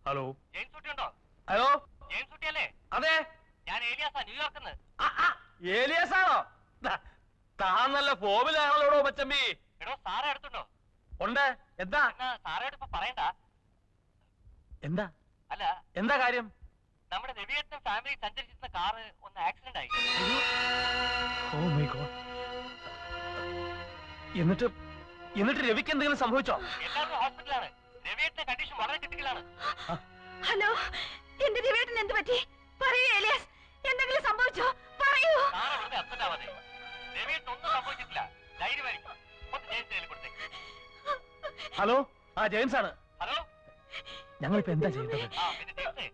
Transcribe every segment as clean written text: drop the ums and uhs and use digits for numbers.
Hello James കുട്ടി ഉണ്ടോ? Hello James കുട്ടി അല്ലേ? അതെ, ഞാൻ ഏലിയാസാ, ന്യൂയോർക്കിന്ന്. ഏലിയാസാണോ? താൻ നല്ല ഫോമിലാണല്ലോ മച്ചമ്പി. എടോ, സാറേ അടുത്തുണ്ടോ? ഉണ്ട്. എന്താ? സാറേട് ഇപ്പൊ പറയണ്ട. എന്താ? അല്ല, എന്താ കാര്യം? നമ്മുടെ രവിയേട്ടനും ഫാമിലി സഞ്ചരിച്ചിരുന്ന കാറ് ഒന്ന് ആക്സിഡന്റ് ആയി. Oh my god. എന്നിട്ട് രവിക്ക് എന്തെങ്കിലും സംഭവിച്ചോ? എല്ലാവരും ഹോസ്പിറ്റലാണ്. രവിയേട്ടന്റെ കണ്ടീഷൻ വളരെ ക്രിട്ടിക്കലാണ്. ഹലോ, എന്റെ രവിയേട്ടന് എന്ത് പറ്റി? പറയൂ ഏലിയാസ്, എന്തെങ്കിലും സംഭവിച്ചോ? പറയൂ. സാറ് വെറുതെ അപ്സെറ്റ് ആവാതെ. രവിയേട്ടന് ഒന്നും സംഭവിച്ചിട്ടില്ല, ധൈര്യമായിരിക്കും. ഒന്ന് ജെയിംസ് കയ്യിൽ കൊടുത്തേ. ഹലോ, ആ ജെയിംസ് ആണ്. ഹലോ, ഞങ്ങളിപ്പോ എന്താ ചെയ്യേണ്ടത്? പിന്നെ ജെയിംസേ,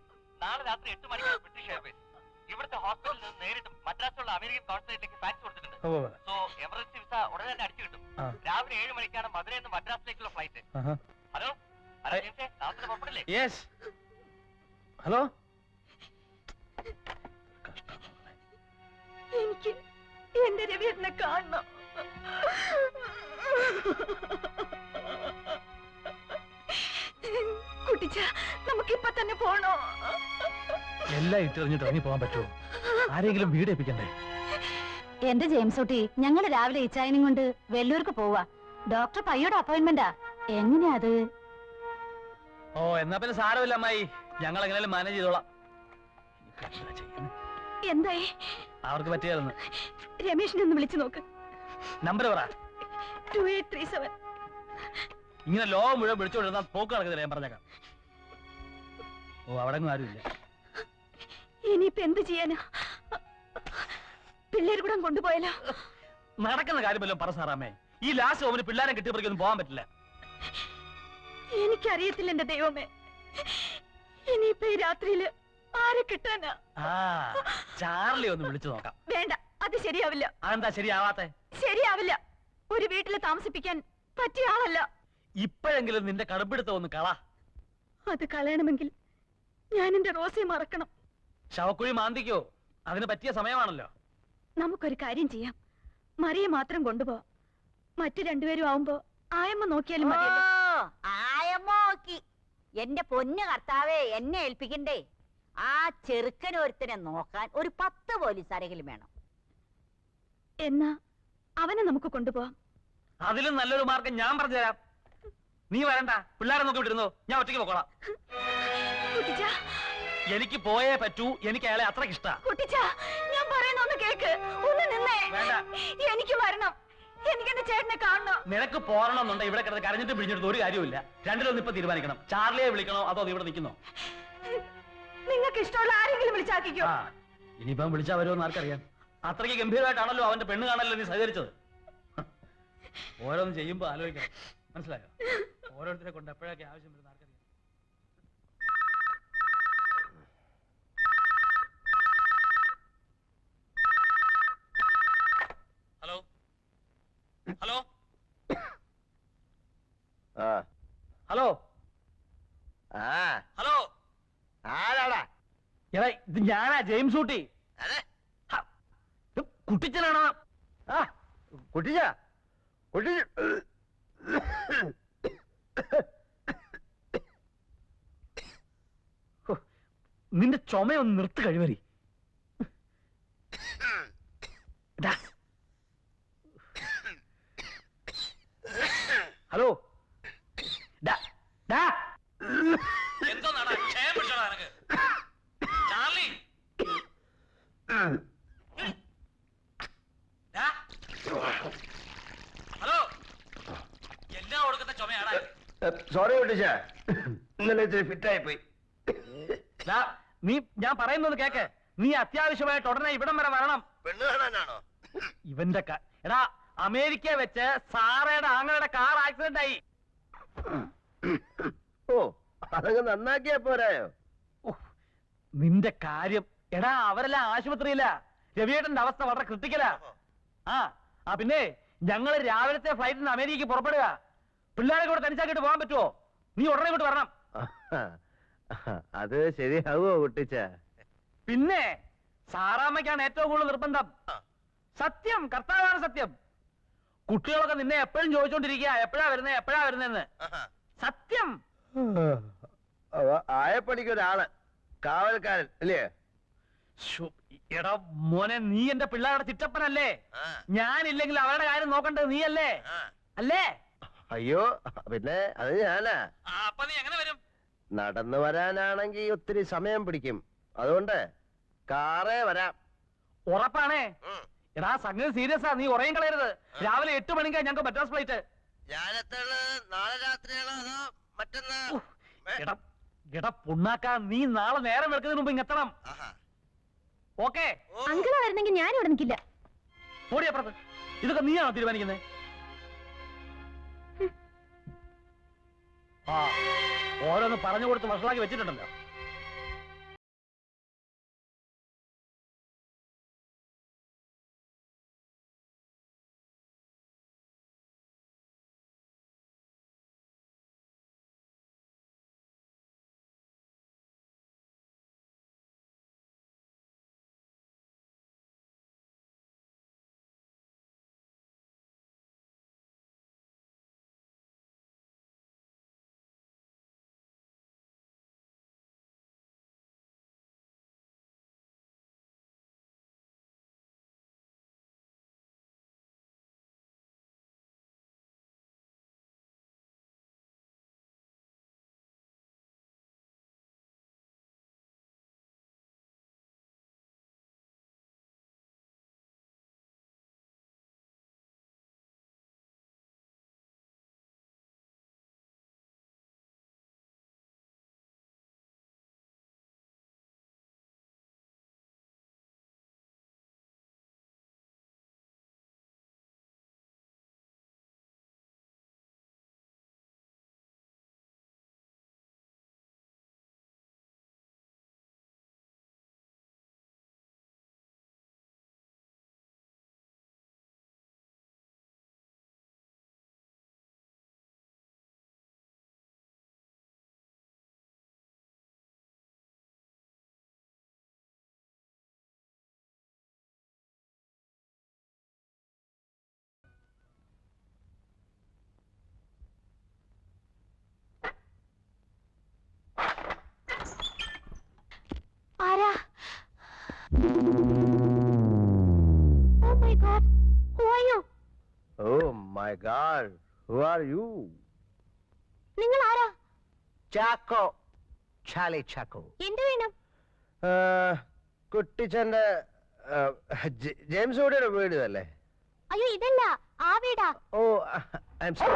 നാളെ രാത്രി 8 മണിക്ക് ബ്രിട്ടീഷ് എയർവേസ് ഇവിടുത്തെ ഹോസ്പിറ്റലിൽ നിന്ന് നേരിട്ട് മദ്രാസിലുള്ള അമേരിക്കൻ കോൺസുലേറ്റിലേക്ക് ഫാക്സ് കൊടുത്തിട്ടുണ്ട്. സോ എമർജൻസി വിസ ഉടനെ തന്നെ അടിച്ചു കിട്ടും. രാവിലെ 7 മണിക്കാണ് മധുരയിൽ നിന്ന് മദ്രാസിലേക്കുള്ള ഫ്ലൈറ്റ്. ഹലോ ഹലോ ജെയിംസേ, രാത്രി പുറപ്പെടില്ലേ? യെസ്. ഹലോ, എനിക്ക് എന്റെ രവിയേട്ടനെ കാണണം. കുട്ടിച്ച, നമുക്ക് ഇപ്പൊ തന്നെ പോണോ? എല്ലാം ഇട്ടെറിഞ്ഞിട്ട് ഇറങ്ങി പോകാൻ പറ്റുമോ? ആരെങ്കിലും വീട് ഏൽപ്പിക്കണ്ടേ? എന്റെ ജെയിംസ് കുട്ടി, ഞങ്ങള് രാവിലെ ഇച്ചായനും കൊണ്ട് വെല്ലൂർക്ക് പോവാ. ഡോക്ടർ പയ്യോടെ അപ്പോയിന്റ്മെന്റാ. എങ്ങനെയാ അത്? ഓ, എന്നാ പിന്നെ സാരമില്ല അമ്മായി, ഞങ്ങൾ എങ്ങനെയാലും മാനേജ് ചെയ്തോളാം. എന്തായി? അവർക്ക് പറ്റിയായിരുന്നു. രമേശിനെ ഒന്ന് വിളിച്ചു നോക്ക്. നമ്പർ പറ. 2837. ഇങ്ങനെ ലോകം മുഴുവൻ വിളിച്ചോണ്ടിരുന്ന പോക്ക് നടക്കുന്നില്ല, ഞാൻ പറഞ്ഞേക്കാം. ഓ, അവിടെ ആരുമില്ല. ഇനിയിപ്പോ എന്ത് ചെയ്യാനാ? പിള്ളേർ കൂടെ കൊണ്ടുപോയാലോ? നടക്കുന്ന കാര്യമല്ലോ പറ സാറാമേ. ഈ ലാസ്റ്റ് ഓമിന് പിള്ളേരെ കിട്ടിയപ്പോഴേക്കൊന്നും പോകാൻ പറ്റില്ല. എനിക്കറിയത്തില്ല എന്റെ ദൈവമേ, ഇനിയിപ്പോ ഈ രാത്രിയില് ആരെ കിട്ടാനാ? ചാർലി ഒന്ന് വിളിച്ചു നോക്കാം. വേണ്ട, അത് ശരിയാവില്ല. അതെന്താ ശരിയാവാത്തെ? ശരിയാവില്ല. ഒരു വീട്ടില് താമസിപ്പിക്കാൻ പറ്റിയ ആളല്ല. ഇപ്പോഴെങ്കിലും നിന്റെ കടുപ്പിടുത്തം ഒന്ന് കള. അത് കളയണമെങ്കിൽ ഞാൻ എന്റെ റോസിയെ മറക്കണം. ശവക്കുഴി മാന്തിക്കോ? അതിന് പറ്റിയ സമയമാണല്ലോ. നമുക്കൊരു കാര്യം ചെയ്യാം, മറിയെ മാത്രം കൊണ്ടുപോ. മറ്റു രണ്ടുപേരും ആവുമ്പോ ആയമ്മ നോക്കിയാലും മതിയല്ലോ. ആയമ്മ നോക്കി. എന്റെ പൊന്നു കർത്താവേ, എന്നെ ഏൽപ്പിക്കണ്ടേ? ആ ചെറുക്കനൊരുത്തനെ നോക്കാൻ ഒരു 10 പോലീസുകാരെങ്കിലും വേണം. എന്നാ അവനെ നമുക്ക് കൊണ്ടുപോവാം. അതിലും നല്ലൊരു മാർഗം ഞാൻ പറഞ്ഞുതരാം. നീ വരണ്ട, പിള്ളേരെ നോക്കി വിട്ടിരുന്നോ, ഞാൻ ഒറ്റയ്ക്ക് പോക്കോളാം. എനിക്ക് പോയേ പറ്റൂ. എനിക്ക് അയാളെ അത്രയ്ക്ക് ഇഷ്ട. ഞാൻ പറയുന്നൊന്ന് കേക്ക്. ഒന്ന് നിന്നേ. എനിക്ക് വരണം. എനിക്ക് എന്റെ ചേട്ടനെ കാണണം. നിനക്ക് പോരണമെന്നുണ്ട് ഇവിടെ കിടന്ന് കരഞ്ഞിട്ട് പിടിഞ്ഞിട്ട് ഒരു കാര്യമില്ല. രണ്ടിലൊന്നും ഇപ്പൊ തീരുമാനിക്കണം. ചാർലിയെ വിളിക്കണോ അതോ ഇവിടെ നിൽക്കുന്നോ? നിങ്ങൾക്ക് ഇഷ്ടമുള്ള ആരെങ്കിലും വിളിച്ചാക്കിക്കോ. ഇനിയിപ്പം വിളിച്ചാ വരുമെന്ന് ആർക്കറിയാം. അത്രയ്ക്ക് ഗംഭീരമായിട്ടാണല്ലോ അവന്റെ പെണ്ണ് കാണല്ലോ നീ സഹകരിച്ചത്. ഓരോന്ന് ചെയ്യുമ്പോ ആലോചിക്കണം, മനസ്സിലായോ? ഓരോരുത്തരെ കൊണ്ട് എപ്പോഴൊക്കെ ആവശ്യം വരുന്ന ആർക്കറിയാം. ഹലോ ഹലോ ഹലോ ഹലോ, ആരാടാ? എടാ, ഇത് ഞാനാ, ജെയിംസ് ഊട്ടി. കുട്ടിച്ചനാണോ? കുട്ടിച്ച നിന്റെ ചുമയൊന്ന് നിർത്ത് കഴിവരി. ഹലോ, ചാർലി, ഹലോ, എല്ലാം കൊടുക്കുന്ന ചുമയാടാ. സോറി കുട്ടിച്ച, ഇന്നലെ ഇത്തിരി ഫിറ്റായി പോയി. നീ ഞാൻ പറയുന്നത് കേക്ക്. നീ അത്യാവശ്യമായിട്ട് ഉടനെ ഇവിടം വരെ വരണം. പെണ്ണ് കാണാനാണോ? ഇവന്റെ എടാ, അമേരിക്ക വെച്ച് സാറയുടെ ആങ്ങളുടെ കാർ ആക്സിഡന്റ് ആയി. ഓ, അതങ്ങ് നന്നാക്കിയാ പോരായോ? നിന്റെ കാര്യം എടാ, അവരെല്ലാം ആശുപത്രിയില്ല. രവിയേട്ടന്റെ അവസ്ഥ വളരെ ക്രിട്ടിക്കലാ. പിന്നെ ഞങ്ങള് രാവിലത്തെ ഫ്ലൈറ്റിന് അമേരിക്കക്ക് പുറപ്പെടുക. പിള്ളേരെ കൂടെ തനിച്ചാക്കിട്ട് പോകാൻ പറ്റുമോ? നീ ഉടനെ ഇങ്ങോട്ട് വരണം. അത് ശരിയാവോ കുട്ടിച്ച? പിന്നെ സാറാമ്മയ്ക്കാണ് ഏറ്റവും കൂടുതൽ നിർബന്ധം. സത്യം, കർത്താവാണ് സത്യം. കുട്ടികളൊക്കെ നിന്നെ എപ്പോഴും ചോദിച്ചോണ്ടിരിക്കുക, എപ്പോഴാ വരുന്നേ എപ്പോഴാ വരുന്നേന്ന്. സത്യം. ആയപ്പണിക്ക് ഒരാള് കാവൽക്കാരൻ അല്ലേ? ശ്ശോ, എടാ മോനെ, നീ എന്റെ പിള്ളേരുടെ ചിറ്റപ്പനല്ലേ? ഞാനില്ലെങ്കിൽ അവരുടെ കാര്യം നോക്കണ്ടത് നീയല്ലേ? അല്ലേ? അയ്യോ, പിന്നെ അത് ഞാനാ. അപ്പൊ നീ എങ്ങനെ വരും? നടന്നു വരാനാണെങ്കിൽ ഒത്തിരി സമയം പിടിക്കും. അതുകൊണ്ട് കാറേ വരാം. ഉറപ്പാണേ? എടാ സംഗതി സീരിയസാ, നീ ഉറയും കളയരുത്. രാവിലെ 8 മണിക്കാ ഞങ്ങൾക്ക് മദ്രാസ് ഫ്ലൈറ്റ്. നാളെ രാത്രിയാണോ അതോ മറ്റന്നാ? എടാ പുണ്ണാക്കാ, നീ നാളെ നേരം വെളുക്കുന്നതിന് മുമ്പ് ഇങ്ങെത്തണം. ഓക്കേ? അങ്കിളാ വരുന്നെങ്കിൽ ഞാൻ ഇവിടെ നിൽക്കില്ല. ഓടിയപ്പുറത്ത്. ഇതൊക്കെ നീയാണോ തീരുമാനിക്കുന്നത്? ആ, ഓരോന്ന് പറഞ്ഞു കൊടുത്ത് വഷളാക്കി വെച്ചിട്ടുണ്ടല്ലോ. ആരാ? Oh my God, who are you? Oh my God, who are you? നിങ്ങൾ ആരാ? ചാക്കോ, ചാലി ചാക്കോ. എന്ത് വേണം? കുട്ടിച്ചന്റെ ജെയിംസ് ഓടിയുടെ വീട് അല്ലേ? അയ്യോ ഇതല്ല, ആ വീടാ. Oh, I am sorry.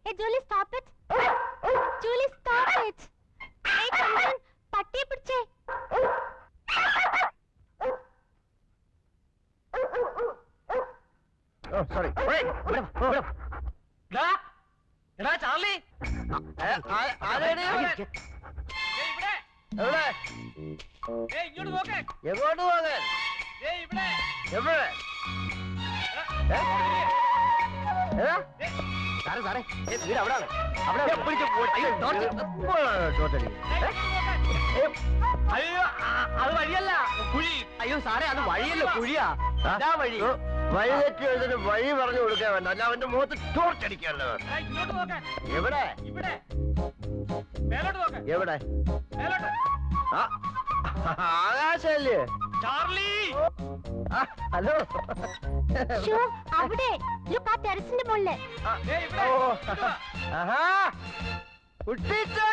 Hey Julie, stop it. Julie, stop it. Hey Chandan, പട്ടിയെ പിടിച്ചേ. ഓ സോറി. എടാ ചാർലി, എവിടെ? ഇങ്ങോട്ട് നോക്കേ. എങ്ങോട്ട് പോകാൻ? ഇവിടെ എവിടെ? സാറേ സാറേ, വീട് അവിടെ അയ്യോ, അത് വഴിയല്ല, കുഴി. അയ്യോ സാറേ, അത് വഴിയല്ല, കുഴിയാ. വഴി വഴി തെറ്റി എഴുതിട്ട് വഴി പറഞ്ഞു കൊടുക്കാൻ വേണ്ട, അല്ല അവന്റെ മുഖത്ത് ടോർച്ചടിക്കാല്ലോ. ഇങ്ങോട്ട് നോക്കാൻ. എവിടെ? ഇവിടെ മേലോട്ട് നോക്കാൻ. എവിടെ? മേലോട്ട്. ആകാശല്ലേ? Charlie, hello. ഷോ, അവിടെ ലുക്ക് ആ ടെറസിന്റെ മുകളിൽ. ഇവിടെ ആഹാ, കുട്ടിച്ചാ.